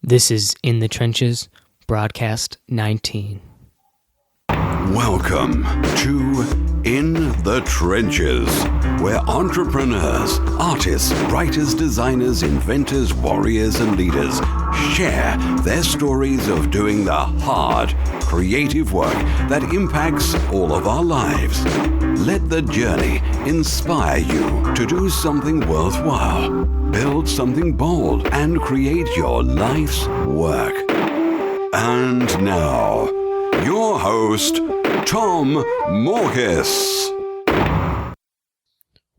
This is In the Trenches, broadcast 19. Welcome to In the Trenches, where entrepreneurs, artists, writers, designers, inventors, warriors, and leaders share their stories of doing the hard, creative work that impacts all of our lives. Let the journey inspire you to do something worthwhile, build something bold, and create your life's work. And now, your host, Tom Morkes.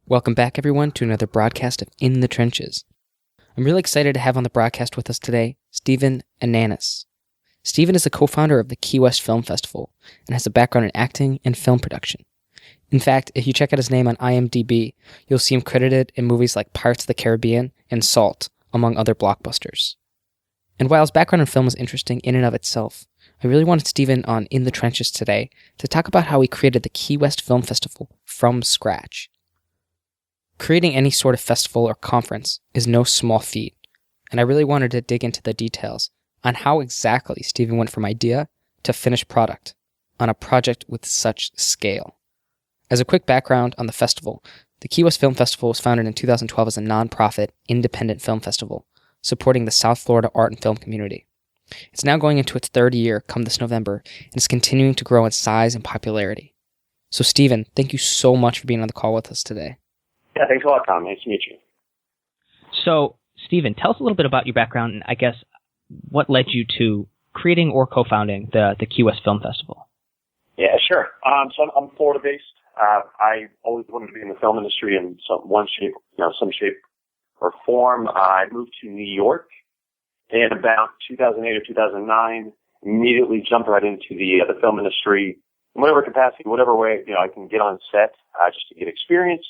Welcome back, everyone, to another broadcast of In the Trenches. I'm really excited to have on the broadcast with us today, Stephen Ananicz. Stephen is the co-founder of the Key West Film Festival and has a background in acting and film production. In fact, if you check out his name on IMDB, you'll see him credited in movies like Pirates of the Caribbean and Salt, among other blockbusters. And while his background in film is interesting in and of itself, I really wanted Stephen on In the Trenches today to talk about how he created the Key West Film Festival from scratch. Creating any sort of festival or conference is no small feat, and I really wanted to dig into the details on how exactly Stephen went from idea to finished product on a project with such scale. As a quick background on the festival, the Key West Film Festival was founded in 2012 as a non-profit, independent film festival, supporting the South Florida art and film community. It's now going into its third year come this November, and is continuing to grow in size and popularity. So Stephen, thank you so much for being on the call with us today. Yeah, thanks a lot, Tom. Nice to meet you. So, Stephen, tell us a little bit about your background and I guess what led you to creating or co-founding the Key West Film Festival. Yeah, sure. So I'm Florida-based. I always wanted to be in the film industry in some shape or form. I moved to New York in about 2008 or 2009. Immediately jumped right into the film industry in whatever capacity, whatever way I can get on set just to get experience.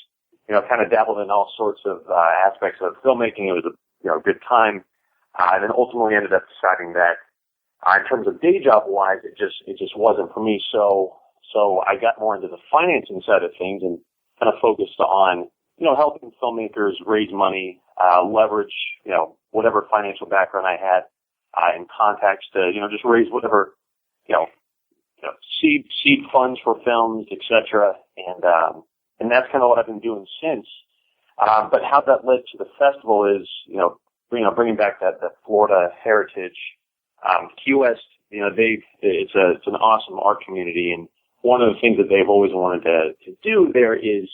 Kind of dabbled in all sorts of aspects of filmmaking. It was a good time, and then ultimately ended up deciding that in terms of day job wise, it just wasn't for me. So I got more into the financing side of things and kind of focused on helping filmmakers raise money, leverage whatever financial background I had and contacts to just raise whatever seed funds for films, etc. And that's kind of what I've been doing since. But how that led to the festival is, bringing back that Florida heritage. Key West, it's an awesome art community, and one of the things that they've always wanted to do there is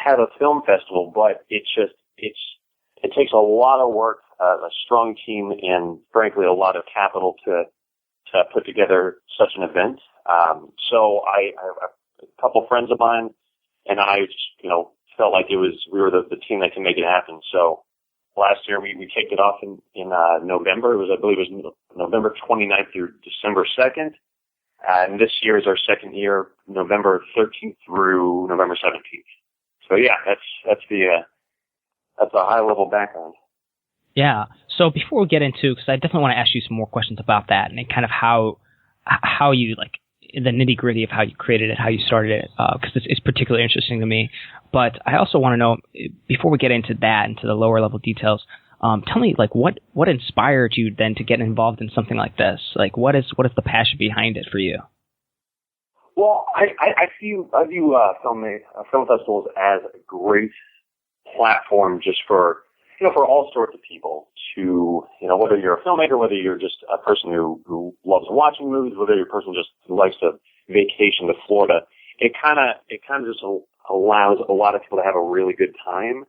have a film festival, but it takes a lot of work, a strong team, and frankly a lot of capital to put together such an event. So I have a couple friends of mine, and I just, felt like we were the team that can make it happen. So last year we kicked it off in November. I believe it was November 29th through December 2nd. And this year is our second year, November 13th through November 17th. So yeah, that's a high level background. Yeah. So before we get into, because I definitely want to ask you some more questions about that and kind of how you the nitty gritty of how you created it, how you started it, because it's particularly interesting to me. But I also want to know, before we get into that, into the lower level details, tell me what inspired you then to get involved in something like this? What is the passion behind it for you? Well, I view film festivals as a great platform just for all sorts of people to, whether you're a filmmaker, whether you're just a person who loves watching movies, whether you're a person just who likes to vacation to Florida, it kind of just allows a lot of people to have a really good time,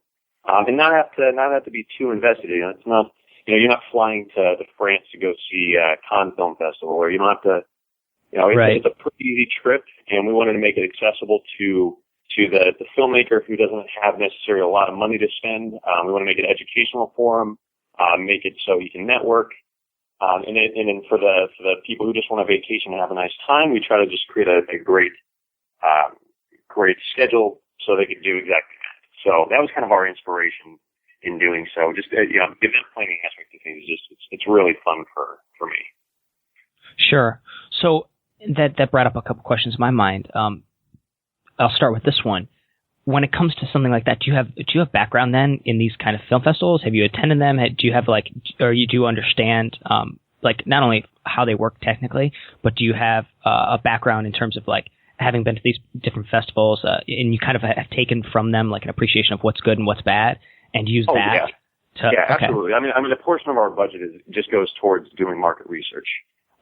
and not have to be too invested. It's not, you're not flying to France to go see Cannes Film Festival, or you don't have to, right. It's a pretty easy trip, and we wanted to make it accessible to the filmmaker who doesn't have necessarily a lot of money to spend. We want to make it educational for him, make it so he can network. And then for the people who just want a vacation and have a nice time, we try to just create a great schedule so they can do exactly that. So that was kind of our inspiration in doing so. Just, the event planning aspect of things is it's really fun for me. Sure. So that brought up a couple questions in my mind. I'll start with this one. when it comes to something like that, do you have background then in these kind of film festivals? Have you attended them? Do you have or you do understand not only how they work technically, but do you have a background in terms of having been to these different festivals and you kind of have taken from them an appreciation of what's good and what's bad and use that? Yeah. Okay. Absolutely. I mean, a portion of our budget just goes towards doing market research.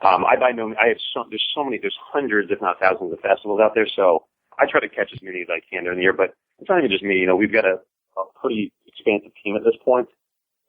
There's hundreds, if not thousands, of festivals out there, so I try to catch as many as I can during the year, but it's not even just me. We've got a pretty expansive team at this point,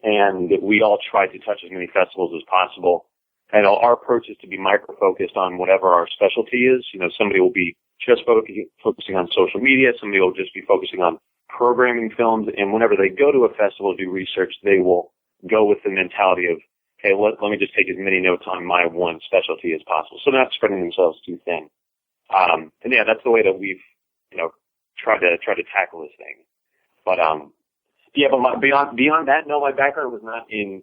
and we all try to touch as many festivals as possible. And our approach is to be micro-focused on whatever our specialty is. Somebody will be just focusing on social media, somebody will just be focusing on programming films, and whenever they go to a festival to do research, they will go with the mentality of, hey, let me just take as many notes on my one specialty as possible. So they're not spreading themselves too thin. And yeah, that's the way that we've, tried to tackle this thing. But, but beyond that, no, my background was not in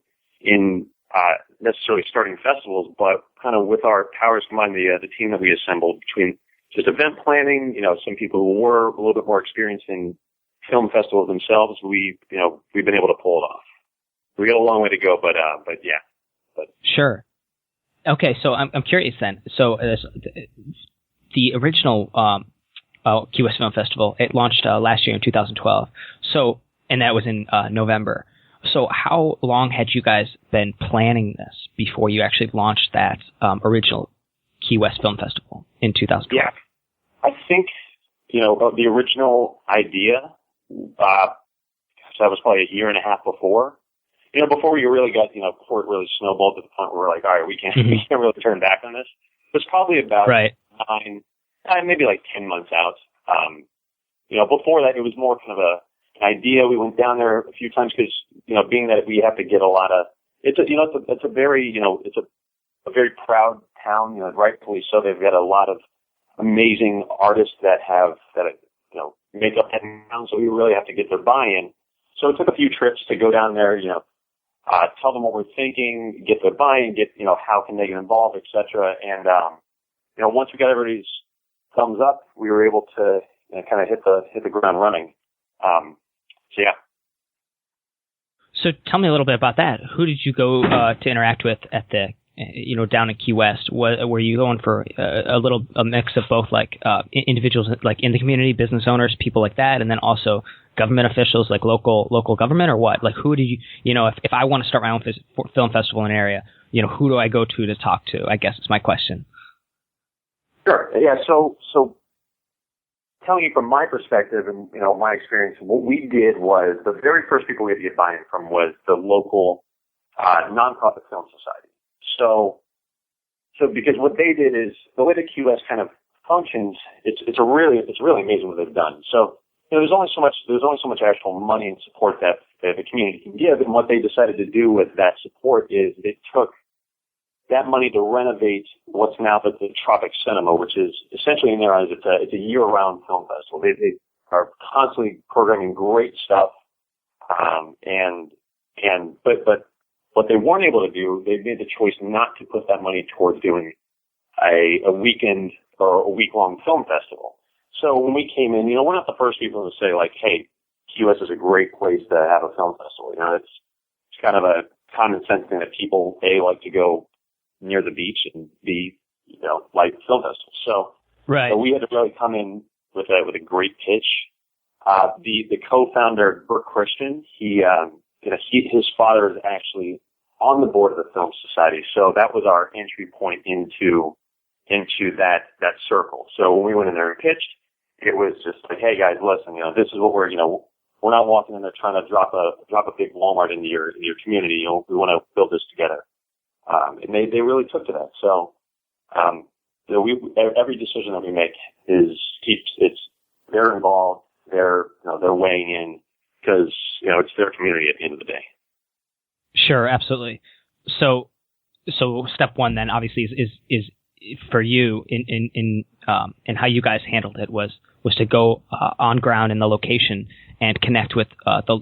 necessarily starting festivals, but kind of with our powers combined, the team that we assembled between just event planning, some people who were a little bit more experienced in film festivals themselves, we've been able to pull it off. We got a long way to go, but yeah. Sure. Okay, so I'm curious then. So the original Key West Film Festival, it launched last year in 2012. So, and that was in November. So how long had you guys been planning this before you actually launched that original Key West Film Festival in 2012? Yeah, I think the original idea. So that was probably a year and a half before. Before we really got, before it really snowballed to the point where we're like, all right, we can't really turn back on this. It was probably about 9, maybe 10 months out. Before that, it was more kind of an idea. We went down there a few times because, being that we have to get a lot of, it's a very proud town, rightfully so. They've got a lot of amazing artists that make up that town, so we really have to get their buy-in. So it took a few trips to go down there, tell them what we're thinking, get their buy-in, get, how can they get involved, et cetera. And, once we got everybody's thumbs up, we were able to kind of hit the ground running. So yeah. So tell me a little bit about that. Who did you go to interact with at the, down in Key West? Were you going for a mix of both individuals in the community, business owners, people like that, and then also government officials like local government, or what? Who do you, if I want to start my own film festival in an area, who do I go to talk to? I guess is my question. Sure. Yeah. So telling you from my perspective and, my experience, what we did was the very first people we had to get buy-in from was the local nonprofit film society. So because what they did is the way the QS kind of functions, it's really amazing what they've done. So, there's only so much actual money and support that the community can give, and what they decided to do with that support is they took that money to renovate what's now the Tropic Cinema, which is essentially in their eyes, it's a year-round film festival. They are constantly programming great stuff, but what they weren't able to do, they made the choice not to put that money towards doing a weekend or a week-long film festival. So when we came in, we're not the first people to say hey, QS is a great place to have a film festival. It's kind of a common sense thing that people, like to go near the beach and be, like film festivals. So, right. So we had to really come in with a great pitch. The co-founder, Bert Christian, his father is actually on the board of the Film Society, so that was our entry point into that circle. So when we went in there and pitched, it was just hey guys, listen, this is what we're not walking in there trying to drop a big Walmart into your community. We want to build this together. And they really took to that. So, every decision that we make they're involved, they're weighing in because, it's their community at the end of the day. Sure. Absolutely. So step one then obviously is for you in how you guys handled it was to go on ground in the location and connect with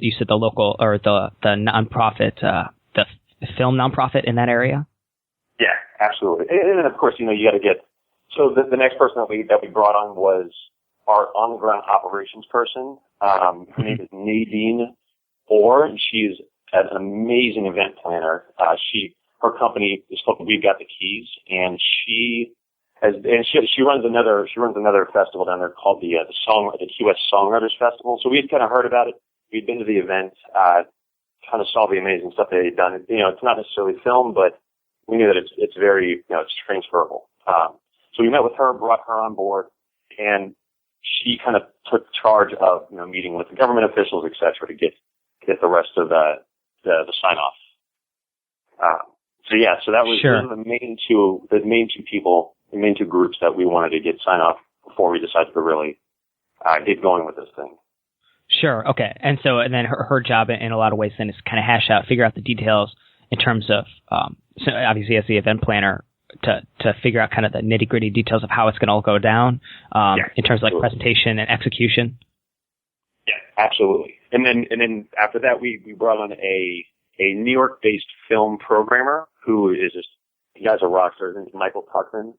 you said the local or the nonprofit, the film nonprofit in that area? Yeah, absolutely. And then of course, you got to get, so the next person that we brought on was our on-the-ground operations person. Her name is Nadine Orr, and she's an amazing event planner. Her company is called We've Got the Keys, and she runs another festival down there called the Key West Songwriters Festival. So we had kind of heard about it. We'd been to the event, kind of saw the amazing stuff they had done. It's not necessarily film, but we knew that it's very, it's transferable. So we met with her, brought her on board, and she kind of took charge of, meeting with the government officials, et cetera, to get the rest of the sign off. So that was sure. the main two groups that we wanted to get sign off before we decided to really get going with this thing. Sure. Okay. And then her job in a lot of ways then is kind of figure out the details in terms of, so obviously as the event planner, to figure out kind of the nitty gritty details of how it's going to all go down, in terms of like presentation and execution. Yeah, absolutely. And then after that, we brought on a New York based film programmer who is the guy's a rock star. His name is Michael Tuckman.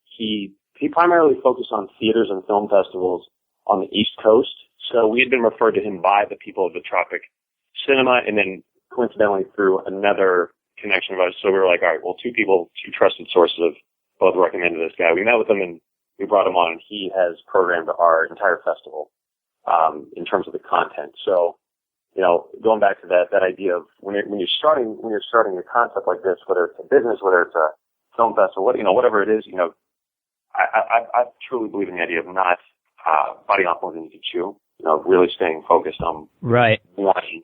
He primarily focused on theaters and film festivals on the East Coast. So we had been referred to him by the people of the Tropic Cinema, and then coincidentally through another connection of ours. So we were like, all right, well, two trusted sources of both recommended this guy. We met with him and we brought him on, and he has programmed our entire festival, in terms of the content. So, going back to that idea of when you're starting a concept like this, whether it's a business, whether it's a film festival, whatever it is, I truly believe in the idea of not, biting off more than you can chew, really staying focused on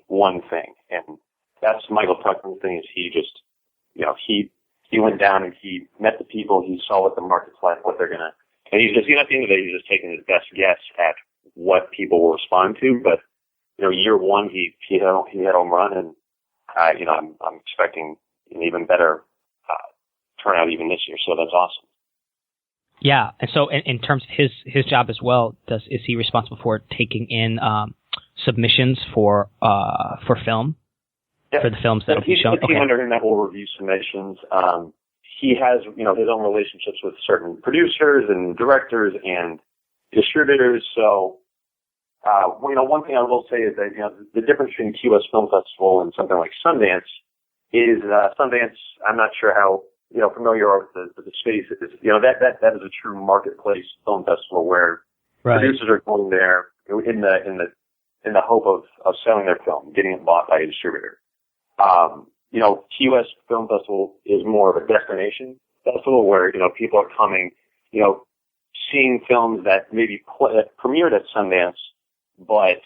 one thing. And that's Michael Tuckman's thing, is he just, he went down and he met the people, he saw what the market's like, what they're gonna, and he's just, at the end of the day, he's just taking his best guess at what people will respond to. But, year one, he had home run, and, I'm expecting an even better, turnout even this year. So that's awesome. Yeah. And so in terms of his job as well, is he responsible for taking in, submissions for film? Yeah. For the films that will be shown? He's a team under him that will review submissions. He has, his own relationships with certain producers and directors and distributors. So, one thing I will say is that, the difference between Key West Film Festival and something like Sundance is, Sundance, I'm not sure how, familiar you are with the space. Is, that is a true marketplace film festival where producers are going there in the hope of selling their film, getting it bought by a distributor. Key West Film Festival is more of a destination festival where, people are coming, seeing films that maybe premiered at Sundance, but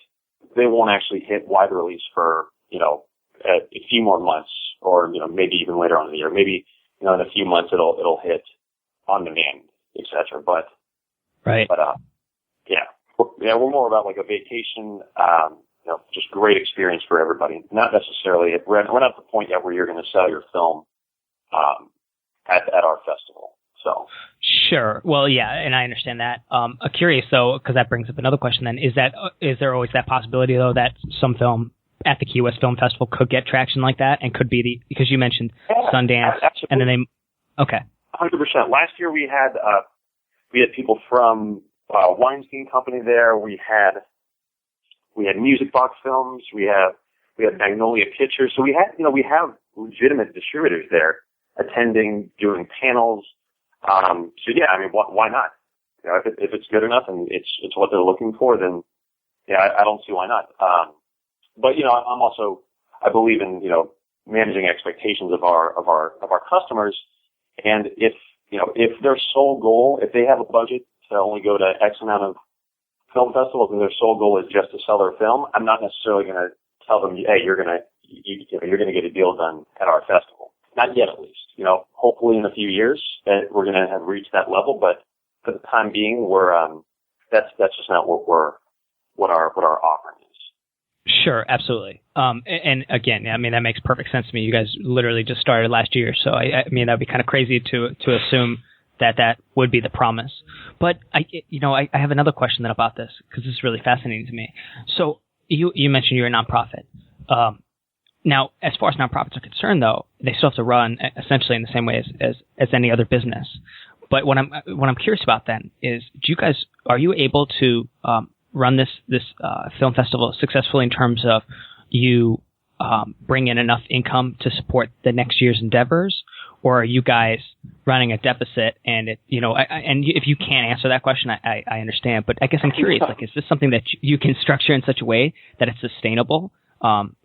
they won't actually hit wide release for, a few more months, or, maybe even later on in the year. Maybe, in a few months it'll hit on demand, et cetera. But we're more about like a vacation, just great experience for everybody. Not necessarily, we're not at the point yet where you're going to sell your film, at our festival. So. Sure. Well, yeah, and I understand that. I'm curious though, because that brings up another question then, is there always that possibility though that some film at the Key West Film Festival could get traction like that, and could be because you mentioned Sundance, absolutely. And then okay. 100%. Last year we had people from, Weinstein Company there. We had Music Box Films. We had Magnolia Pictures. So we have legitimate distributors there attending, doing panels. So yeah, why not? If it's good enough and it's what they're looking for, then yeah, I don't see why not. But I believe in, managing expectations of our customers. And if their sole goal, if they have a budget to only go to X amount of film festivals and their sole goal is just to sell their film, I'm not necessarily going to tell them, hey, you're going to get a deal done at our festival. Not yet, at least. Hopefully in a few years that we're going to have reached that level, but for the time being, that's just not what our offering is. Sure, absolutely. And again, that makes perfect sense to me. You guys literally just started last year, so that'd be kind of crazy to assume that would be the promise. But I have another question then about this, because this is really fascinating to me. So you mentioned you're a nonprofit. Now, as far as nonprofits are concerned, though, they still have to run essentially in the same way as any other business. But what I'm curious about then is, are you able to run this film festival successfully in terms of you bring in enough income to support the next year's endeavors, or are you guys running a deficit? And and if you can't answer that question, I understand. But I guess I'm curious, like, is this something that you can structure in such a way that it's sustainable?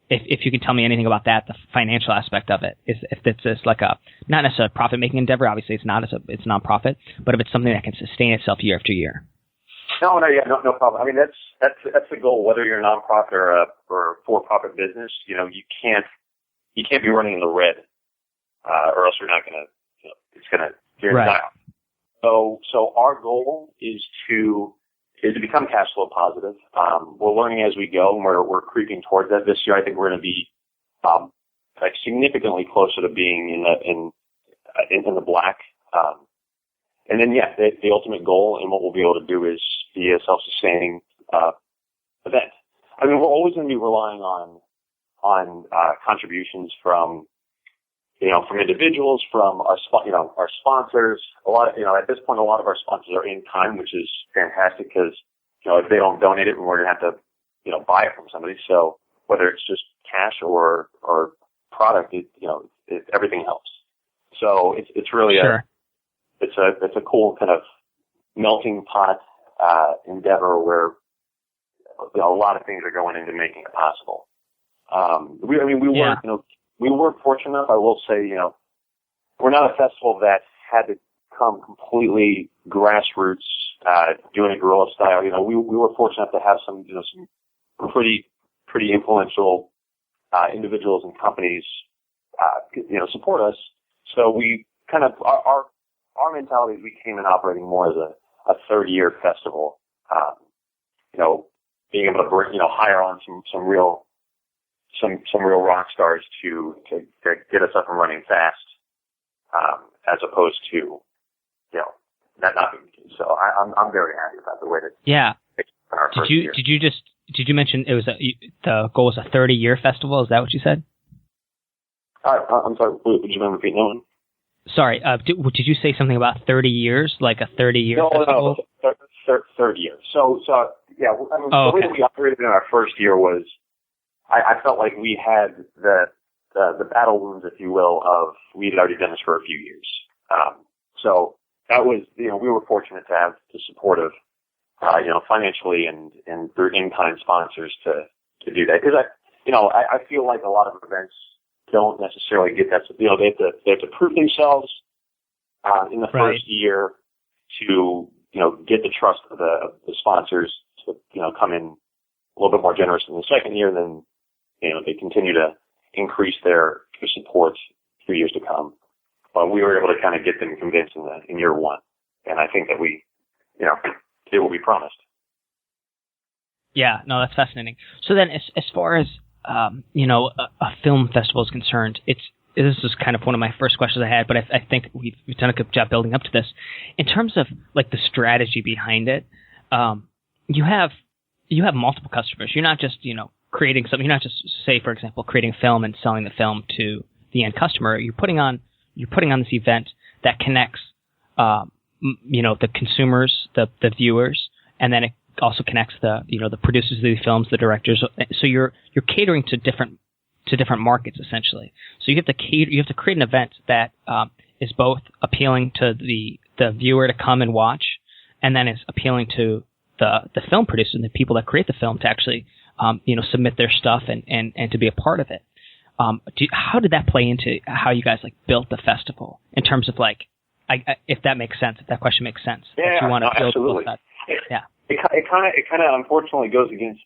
If you can tell me anything about that, the financial aspect of it, if it's just like not necessarily a profit-making endeavor, obviously it's not, it's nonprofit, but if it's something that can sustain itself year after year. No problem. I mean, that's the goal. Whether you're a nonprofit or a for-profit business, you can't be running in the red, or else you're not gonna, you're gonna die off. So our goal is to become cash flow positive. We're learning as we go, and we're creeping towards that. This year, I think we're going to be significantly closer to being in the black. And then, the ultimate goal and what we'll be able to do is be a self-sustaining event. I mean, we're always going to be relying on contributions from individuals, from our sponsors. A lot at this point, a lot of our sponsors are in kind, which is fantastic because, if they don't donate it, we're going to have to, buy it from somebody. So whether it's just cash or product, everything helps. So it's really it's a cool kind of melting pot, endeavor where, a lot of things are going into making it possible. We were fortunate enough, I will say, we're not a festival that had to come completely grassroots, doing it guerrilla style. We were fortunate enough to have some pretty influential, individuals and companies, support us. So we kind of, our mentality is we came in operating more as a third year festival, being able to bring, hire on some real rock stars to get us up and running fast, as opposed to, that not being the case. So I'm very happy about the way that. Yeah. Our first year. Did you mention it was the goal was a 30-year festival? Is that what you said? I'm sorry. Would you mind repeating that one? Sorry. Did you say something about 30 years, like a 30-year festival? No, third year. So yeah. I mean, the way that we operated in our first year was, I felt like we had the battle wounds, if you will, of we'd already done this for a few years. So that was, we were fortunate to have the support of, financially and through in-kind sponsors to do that. Because I feel like a lot of events don't necessarily get that. They have to prove themselves in the first year to get the trust of the sponsors to come in a little bit more generous in the second year. Then they continue to increase their support for years to come. But we were able to kind of get them convinced in year one, and I think that we did what we promised. Yeah, no, that's fascinating. So then, as far as a film festival is concerned, this is kind of one of my first questions I had, but I think we've done a good job building up to this. In terms of like the strategy behind it, you have multiple customers. You're not just creating something. You're not just, say, for example, creating film and selling the film to the end customer. You're putting on this event that connects the consumers, the viewers, and then it also connects the producers of these films, the directors. So you're catering to different markets essentially. So you have to create an event that is both appealing to the viewer to come and watch, and then is appealing to the film producer and the people that create the film to actually submit their stuff and to be a part of it. How did that play into how you guys built the festival in terms of if that makes sense, if that question makes sense? Yeah, you want to build absolutely. Yeah. It kind of unfortunately goes against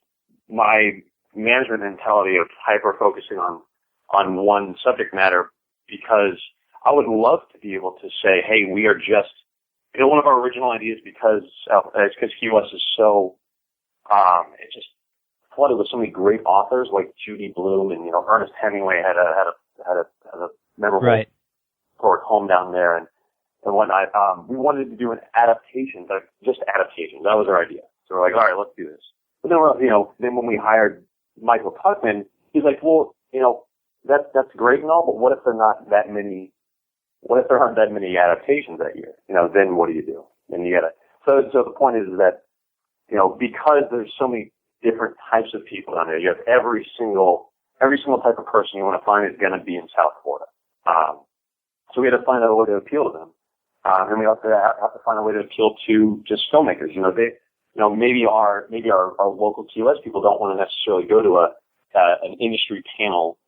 my management mentality of hyper focusing on one subject matter, because I would love to be able to say, hey, we are just, one of our original ideas, because Key West is so, it's just flooded with so many great authors like Judy Blume and, Ernest Hemingway had a memorable historic home down there and whatnot. We wanted to do an adaptation, but just adaptations. That was our idea. So we're like, all right, let's do this. But then then when we hired Michael Tuckman, he's like, well, that's great and all, but what if there are not that many what if there aren't that many adaptations that year? Then what do you do? Then you gotta. So the point is that, because there's so many different types of people down there, you have every single type of person you want to find is going to be in South Florida. So we had to find a way to appeal to them. And we also have to find a way to appeal to just filmmakers. Maybe our local Key West people don't want to necessarily go to an industry panel.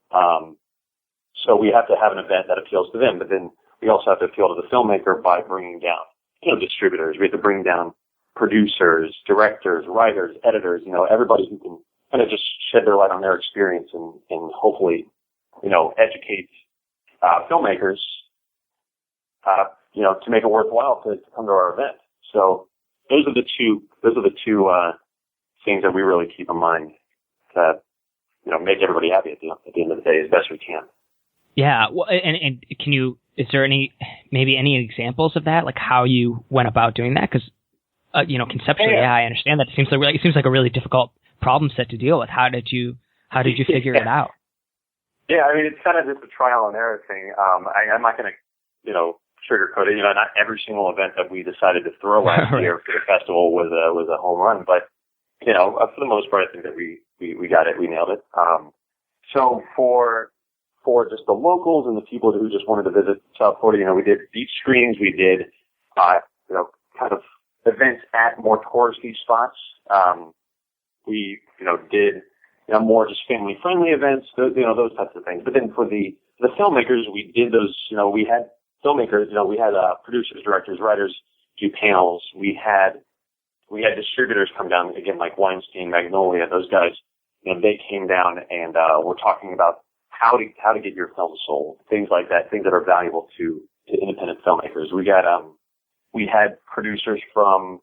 So we have to have an event that appeals to them, but then we also have to appeal to the filmmaker by bringing down, distributors. We have to bring down producers, directors, writers, editors, everybody who can kind of just shed their light on their experience and hopefully, educate, filmmakers, to make it worthwhile to come to our event. So those are the two things that we really keep in mind to, make everybody happy at the end of the day as best we can. Yeah. Well, and is there any examples of that, like how you went about doing that? Because, conceptually, I understand that. It seems like a really difficult problem set to deal with. How did you figure it out? Yeah, I mean, it's kind of just a trial and error thing. I'm not going to, sugarcoat it. Not every single event that we decided to throw last year for the festival was a home run, but for the most part, I think that we got it, we nailed it. So for just the locals and the people who just wanted to visit South Florida, we did beach screenings, we did, kind of events at more touristy spots. We, did, more just family-friendly events, those types of things. But then for the filmmakers, we did those, we had filmmakers, we had producers, directors, writers do panels. We had distributors come down, again, like Weinstein, Magnolia, those guys, they came down and were talking about how to get your film sold, things like that, things that are valuable to independent filmmakers. We had producers from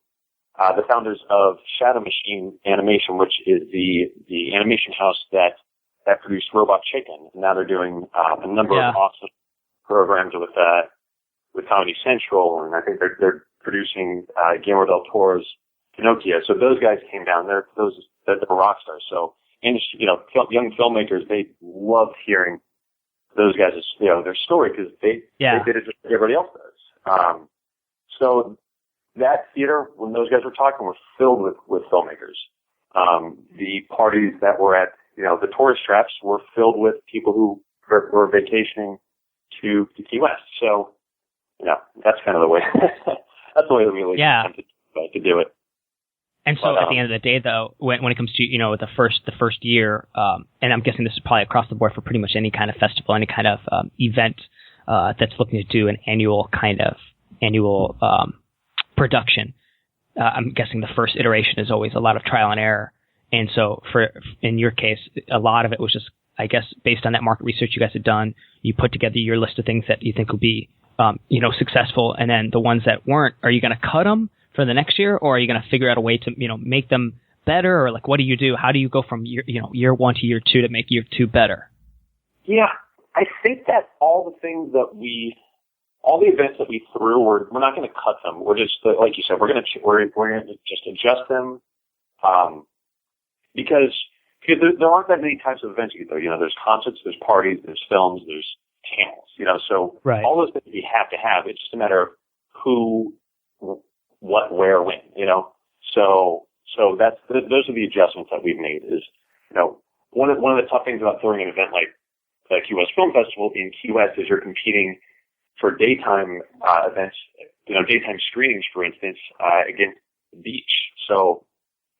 the founders of Shadow Machine Animation, which is the animation house that produced Robot Chicken. And now they're doing a number of awesome programs with Comedy Central, and I think they're producing Guillermo del Toro's Pinocchio. So those guys came down. They're rock stars. So, young filmmakers, they love hearing those guys, their story, because they did it just like everybody else does. So that theater, when those guys were talking, were filled with filmmakers. The parties that were at, the tourist traps were filled with people who were vacationing to Key West. So, that's kind of the way, that's the way that we really attempted to do it. And so at the end of the day, though, when it comes to, the first year, and I'm guessing this is probably across the board for pretty much any kind of festival, any kind of event that's looking to do an annual production, I'm guessing the first iteration is always a lot of trial and error. And so in your case, a lot of it was just, I guess, based on that market research you guys had done, you put together your list of things that you think will be, successful. And then the ones that weren't, are you going to cut them for the next year, or are you going to figure out a way to, make them better? Or like, what do you do? How do you go from year one to year two to make year two better? Yeah, I think that all the events that we threw, we're not going to cut them. We're just, like you said, we're going to just adjust them, because there aren't that many types of events you can do. There's concerts, there's parties, there's films, there's panels. So all those things we have to have. It's just a matter of who, what, where, when. So those are the adjustments that we've made. Is one of the tough things about throwing an event like the Key West Film Festival in Key West is you're competing for daytime events, daytime screenings, for instance, against the beach. So,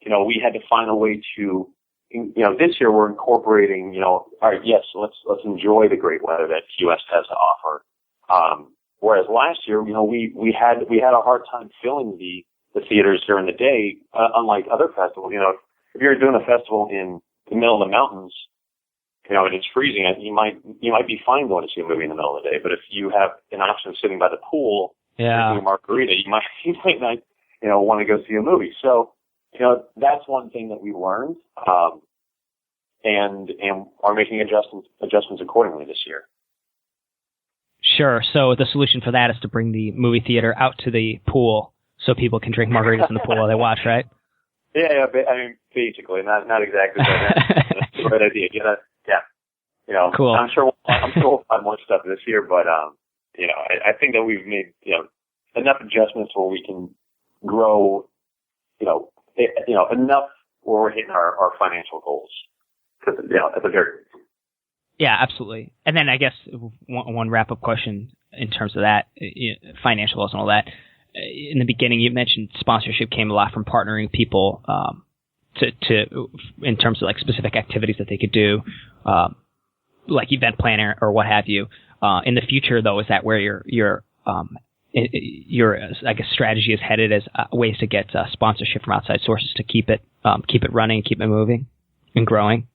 we had to find a way to, this year we're incorporating, all right, yes, let's enjoy the great weather that Key West has to offer. Whereas last year, we had a hard time filling the theaters during the day, unlike other festivals. If you're doing a festival in the middle of the mountains, and it's freezing, you might be fine going to see a movie in the middle of the day. But if you have an option of sitting by the pool, drinking a margarita, you might not, want to go see a movie. So, that's one thing that we learned, and are making adjustments accordingly this year. Sure. So the solution for that is to bring the movie theater out to the pool so people can drink margaritas in the pool while they watch, right? Yeah. I mean, basically, not exactly. That's the right idea. Yeah. Cool. I'm sure we'll find more stuff this year, but I think that we've made, enough adjustments where we can grow, enough where we're hitting our financial goals. At the very least. Yeah, absolutely. And then I guess one wrap-up question in terms of that, financials and all that. In the beginning, you mentioned sponsorship came a lot from partnering people to in terms of like specific activities that they could do, like event planner or what have you. In the future, though, is that where your I guess strategy is headed as ways to get sponsorship from outside sources to keep it running, keep it moving and growing?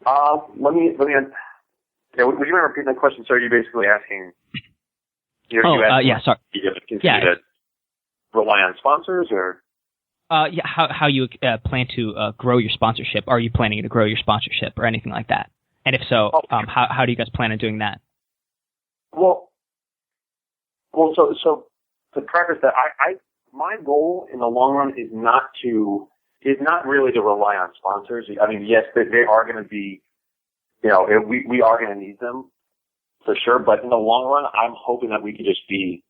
Let me. Would you mind repeating that question? So are you basically asking? Yeah, sorry. You continue to rely on sponsors, or? How you plan to grow your sponsorship? Are you planning to grow your sponsorship or anything like that? And if so, how do you guys plan on doing that? Well, so to preface that, my goal in the long run is not really to rely on sponsors. I mean, yes, they are going to be, we are going to need them for sure. But in the long run, I'm hoping that we could just be,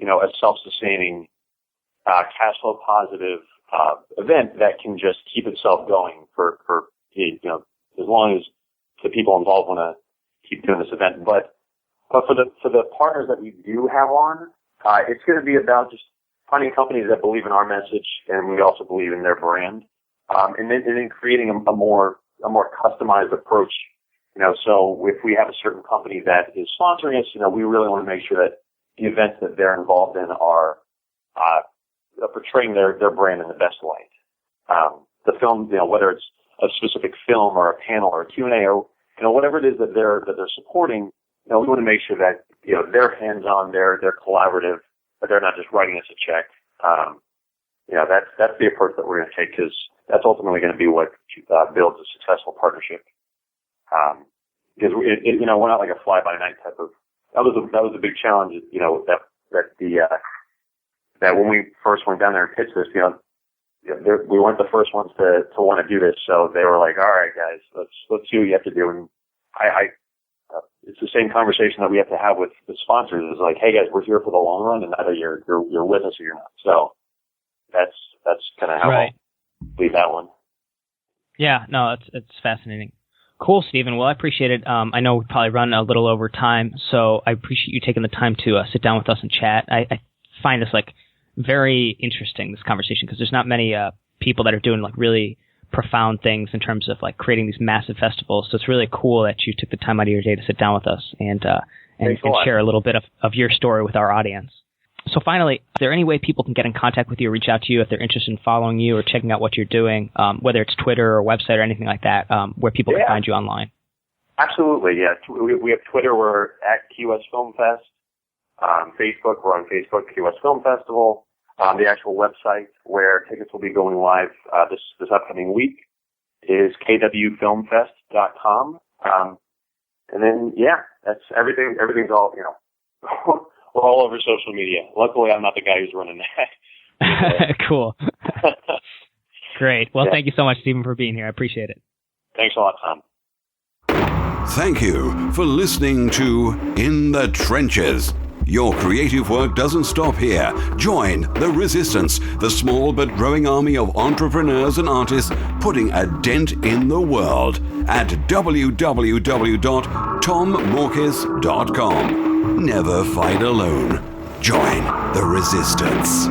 a self-sustaining, cash flow positive event that can just keep itself going for as long as the people involved want to keep doing this event. But for the partners that we do have on, it's going to be about just finding companies that believe in our message, and we also believe in their brand, and then creating a more customized approach. So if we have a certain company that is sponsoring us, we really want to make sure that the events that they're involved in are portraying their brand in the best light. The film, whether it's a specific film or a panel or a Q&A or whatever it is that they're supporting, we want to make sure that they're hands-on, they're collaborative, but they're not just writing us a check. That's the approach that we're going to take, because that's ultimately going to be what builds a successful partnership. Because we're not like a fly-by-night type of. That was a big challenge. That when we first went down there and pitched this, we weren't the first ones to want to do this. So they were like, "All right, guys, let's see what you have to do." And it's the same conversation that we have to have with the sponsors. Is like, "Hey guys, we're here for the long run, and either you're with us or you're not." So that's kind of how I'll leave that one. Yeah, no, it's fascinating. Cool, Stephen. Well, I appreciate it. I know we probably run a little over time, so I appreciate you taking the time to sit down with us and chat. I find this very interesting, this conversation, because there's not many people that are doing really profound things in terms of creating these massive festivals. So it's really cool that you took the time out of your day to sit down with us and share a little bit of your story with our audience. So finally, is there any way people can get in contact with you or reach out to you if they're interested in following you or checking out what you're doing, whether it's Twitter or website or anything like that, where people can find you online? Absolutely, yeah. We have Twitter. We're at QS Film Fest. Facebook, we're on Facebook, QS Film Festival. The actual website where tickets will be going live this upcoming week is kwfilmfest.com. And then, that's everything. Everything's all, we're all over social media. Luckily, I'm not the guy who's running that. Cool. Great. Well, thank you so much, Stephen, for being here. I appreciate it. Thanks a lot, Tom. Thank you for listening to In the Trenches. Your creative work doesn't stop here. Join the Resistance, the small but growing army of entrepreneurs and artists putting a dent in the world at www.tommorkes.com. Never fight alone. Join the Resistance.